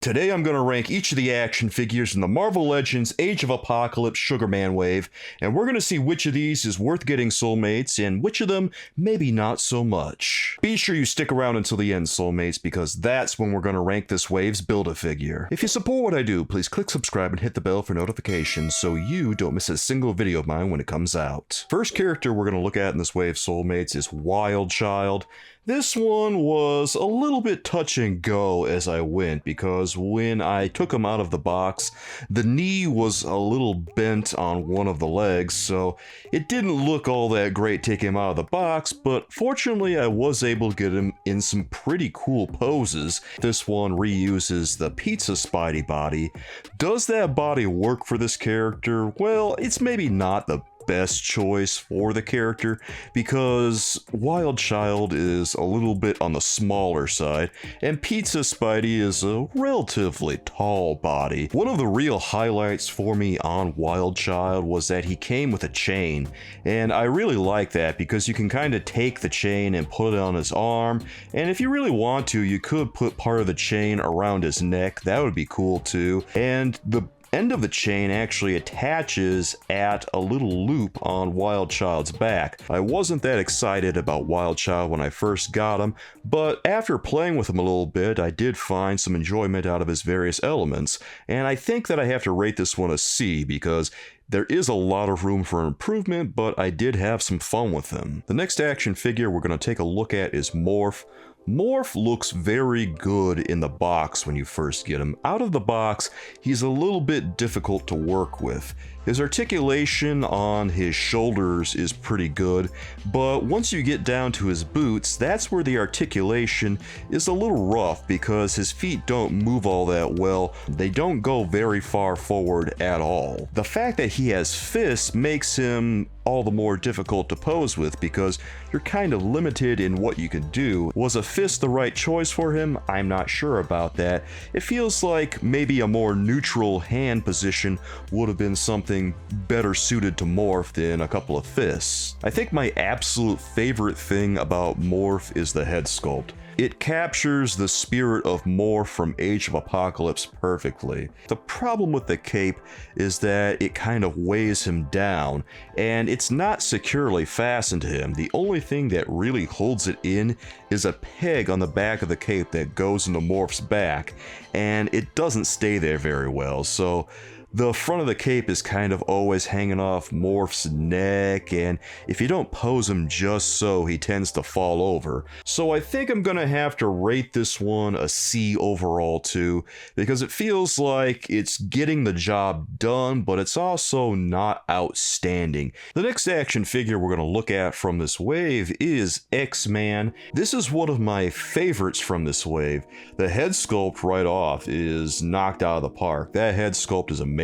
Today I'm going to rank each of the action figures in the Marvel Legends Age of Apocalypse Sugarman wave, and we're going to see which of these is worth getting soulmates and which of them maybe not so much. Be sure you stick around until the end, soulmates, because that's when we're going to rank this wave's Build-A-Figure. If you support what I do, please click subscribe and hit the bell for notifications so you don't miss a single video of mine when it comes out. First character we're going to look at in this wave, soulmates, is Wild Child. This one was a little bit touch and go as I went, because when I took him out of the box, the knee was a little bent on one of the legs, so it didn't look all that great taking him out of the box, but fortunately I was able to get him in some pretty cool poses. This one reuses the pizza Spidey body. Does that body work for this character? Well, it's maybe not the best choice for the character because Wild Child is a little bit on the smaller side and Pizza Spidey is a relatively tall body. One of the real highlights for me on Wild Child was that he came with a chain, and I really like that because you can kind of take the chain and put it on his arm, and if you really want to, you could put part of the chain around his neck. That would be cool too. And the end of the chain actually attaches at a little loop on Wild Child's back. I wasn't that excited about Wild Child when I first got him, but after playing with him a little bit, I did find some enjoyment out of his various elements, and I think that I have to rate this one a C because there is a lot of room for improvement, but I did have some fun with him. The next action figure we're going to take a look at is Morph. Morph looks very good in the box when you first get him. Out of the box, he's a little bit difficult to work with. His articulation on his shoulders is pretty good, but once you get down to his boots, that's where the articulation is a little rough because his feet don't move all that well. They don't go very far forward at all. The fact that he has fists makes him all the more difficult to pose with because you're kind of limited in what you can do. Was a fist the right choice for him? I'm not sure about that. It feels like maybe a more neutral hand position would have been something better suited to Morph than a couple of fists. I think my absolute favorite thing about Morph is the head sculpt. It captures the spirit of Morph from Age of Apocalypse perfectly. The problem with the cape is that it kind of weighs him down, and it's not securely fastened to him. The only thing that really holds it in is a peg on the back of the cape that goes into Morph's back, and it doesn't stay there very well, so the front of the cape is kind of always hanging off Morph's neck, and if you don't pose him just so, he tends to fall over. So I think I'm gonna have to rate this one a C overall too, because it feels like it's getting the job done, but it's also not outstanding. The next action figure we're gonna look at from this wave is X-Man. This is one of my favorites from this wave. The head sculpt right off is knocked out of the park. That head sculpt is amazing,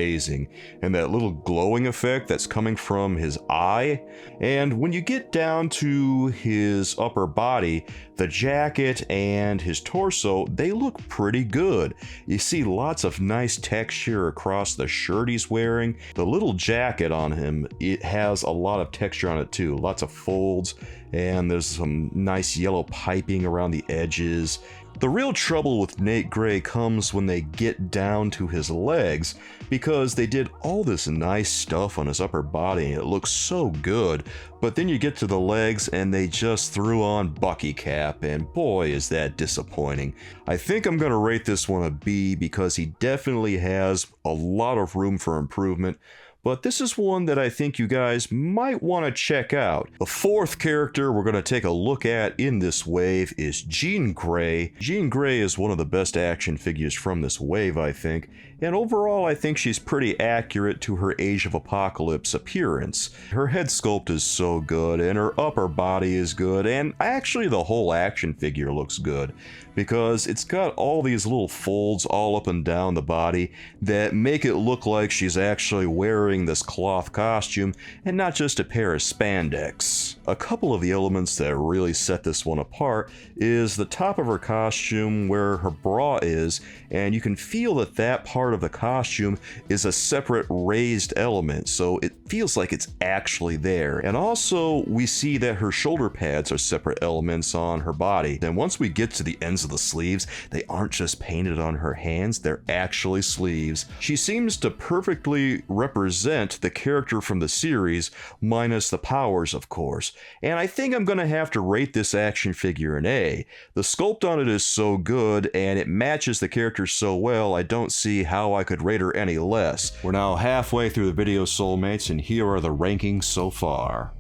and that little glowing effect that's coming from his eye. And when you get down to his upper body, the jacket and his torso, they look pretty good. You see lots of nice texture across the shirt he's wearing. The little jacket on him, it has a lot of texture on it too, lots of folds, and there's some nice yellow piping around the edges. The real trouble with Nate Gray comes when they get down to his legs, because they did all this nice stuff on his upper body and it looks so good, but then you get to the legs and they just threw on Bucky Cap, and boy is that disappointing. I think I'm gonna rate this one a B because he definitely has a lot of room for improvement, but this is one that I think you guys might want to check out. The fourth character we're going to take a look at in this wave is Jean Grey. Jean Grey is one of the best action figures from this wave, I think, and overall I think she's pretty accurate to her Age of Apocalypse appearance. Her head sculpt is so good, and her upper body is good, and actually the whole action figure looks good, because it's got all these little folds all up and down the body that make it look like she's actually wearing wearing this cloth costume and not just a pair of spandex. A couple of the elements that really set this one apart is the top of her costume where her bra is, and you can feel that that part of the costume is a separate raised element, so it feels like it's actually there. And also we see that her shoulder pads are separate elements on her body. And once we get to the ends of the sleeves, they aren't just painted on her hands, they're actually sleeves. She seems to perfectly represent the character from the series, minus the powers, of course. And I think I'm gonna have to rate this action figure an A. The sculpt on it is so good, and it matches the character so well, I don't see how I could rate her any less. We're now halfway through the video, soulmates, and here are the rankings so far.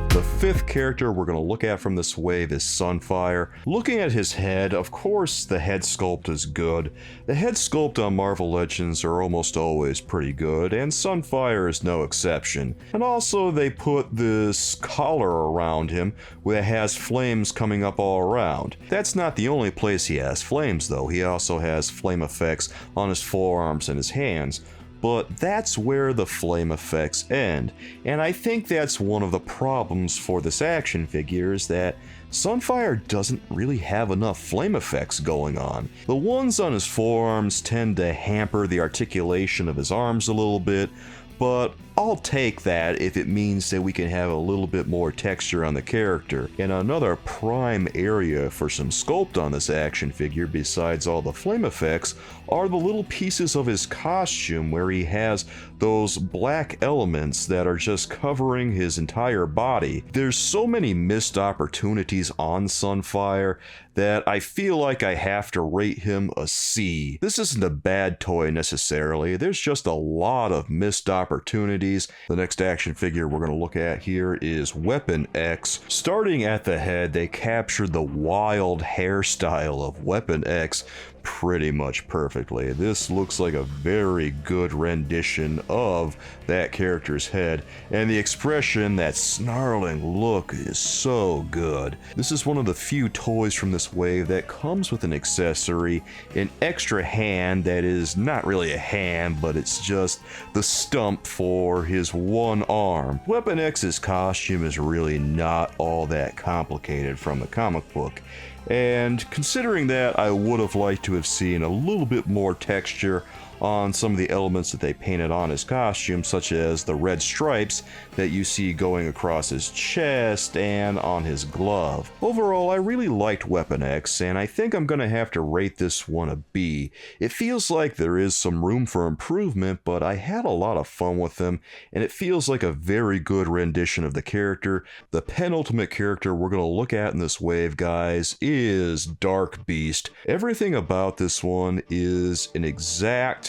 The fifth character we're going to look at from this wave is Sunfire. Looking at his head, of course the head sculpt is good. The head sculpt on Marvel Legends are almost always pretty good, and Sunfire is no exception. And also they put this collar around him that has flames coming up all around. That's not the only place he has flames though, he also has flame effects on his forearms and his hands. But that's where the flame effects end, and I think that's one of the problems for this action figure is that Sunfire doesn't really have enough flame effects going on. The ones on his forearms tend to hamper the articulation of his arms a little bit, but I'll take that if it means that we can have a little bit more texture on the character. And another prime area for some sculpt on this action figure, besides all the flame effects, are the little pieces of his costume where he has those black elements that are just covering his entire body. There's so many missed opportunities on Sunfire that I feel like I have to rate him a C. This isn't a bad toy necessarily, there's just a lot of missed opportunities. The next action figure we're going to look at here is Weapon X. Starting at the head, they captured the wild hairstyle of Weapon X pretty much perfectly. This looks like a very good rendition of that character's head, and the expression, that snarling look, is so good. This is one of the few toys from this wave that comes with an accessory, an extra hand that is not really a hand, but it's just the stump for his one arm. Weapon X's costume is really not all that complicated from the comic book. And considering that, I would have liked to have seen a little bit more texture on some of the elements that they painted on his costume, such as the red stripes that you see going across his chest and on his glove. Overall, I really liked Weapon X, and I think I'm going to have to rate this one a B. It feels like there is some room for improvement, but I had a lot of fun with him, and it feels like a very good rendition of the character. The penultimate character we're going to look at in this wave, guys, is Dark Beast. Everything about this one is an exact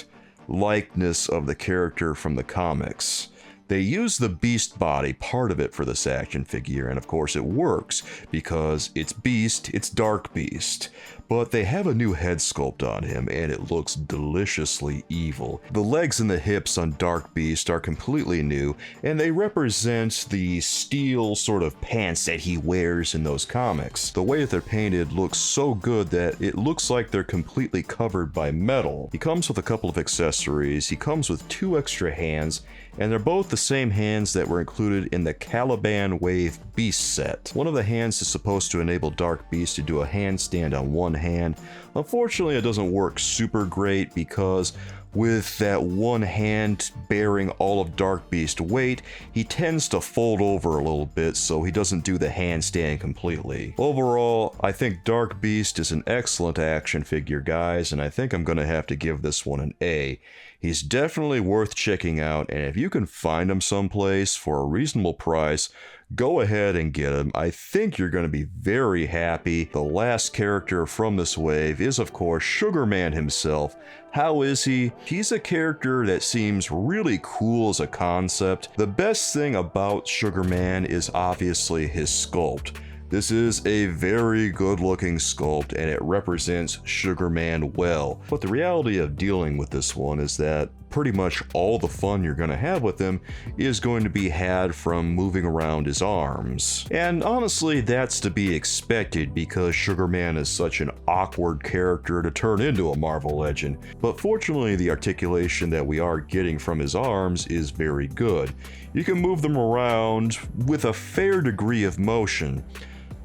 likeness of the character from the comics. They use the Beast body, part of it, for this action figure, and of course it works, because it's Beast, it's Dark Beast. But they have a new head sculpt on him, and it looks deliciously evil. The legs and the hips on Dark Beast are completely new, and they represent the steel sort of pants that he wears in those comics. The way that they're painted looks so good that it looks like they're completely covered by metal. He comes with a couple of accessories. He comes with 2 extra hands, and they're both the same hands that were included in the Caliban Wave Beast set. One of the hands is supposed to enable Dark Beast to do a handstand on one hand. Unfortunately, it doesn't work super great because with that one hand bearing all of Dark Beast's weight, he tends to fold over a little bit, so he doesn't do the handstand completely. Overall, I think Dark Beast is an excellent action figure, guys, and I think I'm going to have to give this one an A. He's definitely worth checking out, and if you can find him someplace for a reasonable price, go ahead and get him. I think you're going to be very happy. The last character from this wave is, of course, Sugarman himself. How is he? He's a character that seems really cool as a concept. The best thing about Sugarman is obviously his sculpt. This is a very good looking sculpt and it represents Sugar Man well. But the reality of dealing with this one is that pretty much all the fun you're going to have with him is going to be had from moving around his arms. And honestly, that's to be expected because Sugar Man is such an awkward character to turn into a Marvel Legend. But fortunately, the articulation that we are getting from his arms is very good. You can move them around with a fair degree of motion.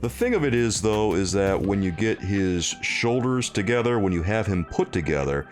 The thing of it is, though, is that when you get his shoulders together, when you have him put together,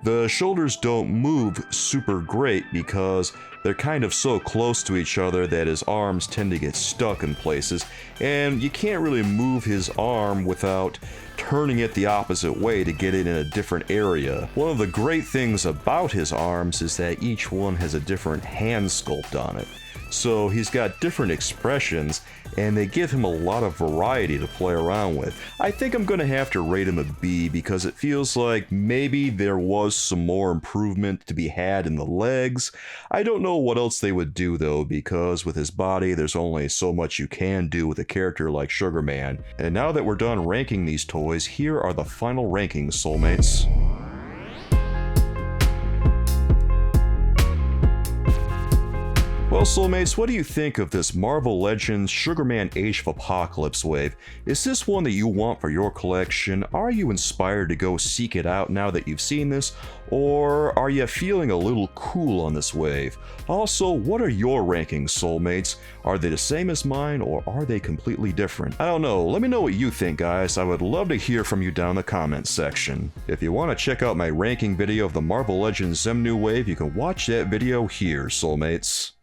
the shoulders don't move super great because they're kind of so close to each other that his arms tend to get stuck in places, and you can't really move his arm without turning it the opposite way to get it in a different area. One of the great things about his arms is that each one has a different hand sculpt on it. So he's got different expressions and they give him a lot of variety to play around with. I think I'm gonna have to rate him a B because it feels like maybe there was some more improvement to be had in the legs. I don't know what else they would do though, because with his body there's only so much you can do with a character like Sugar Man. And now that we're done ranking these toys, here are the final rankings, soulmates. Well, soulmates, what do you think of this Marvel Legends Sugar Man Age of Apocalypse wave? Is this one that you want for your collection? Are you inspired to go seek it out now that you've seen this? Or are you feeling a little cool on this wave? Also, what are your rankings, soulmates? Are they the same as mine or are they completely different? I don't know. Let me know what you think, guys. I would love to hear from you down in the comments section. If you want to check out my ranking video of the Marvel Legends Zemnu wave, you can watch that video here, soulmates.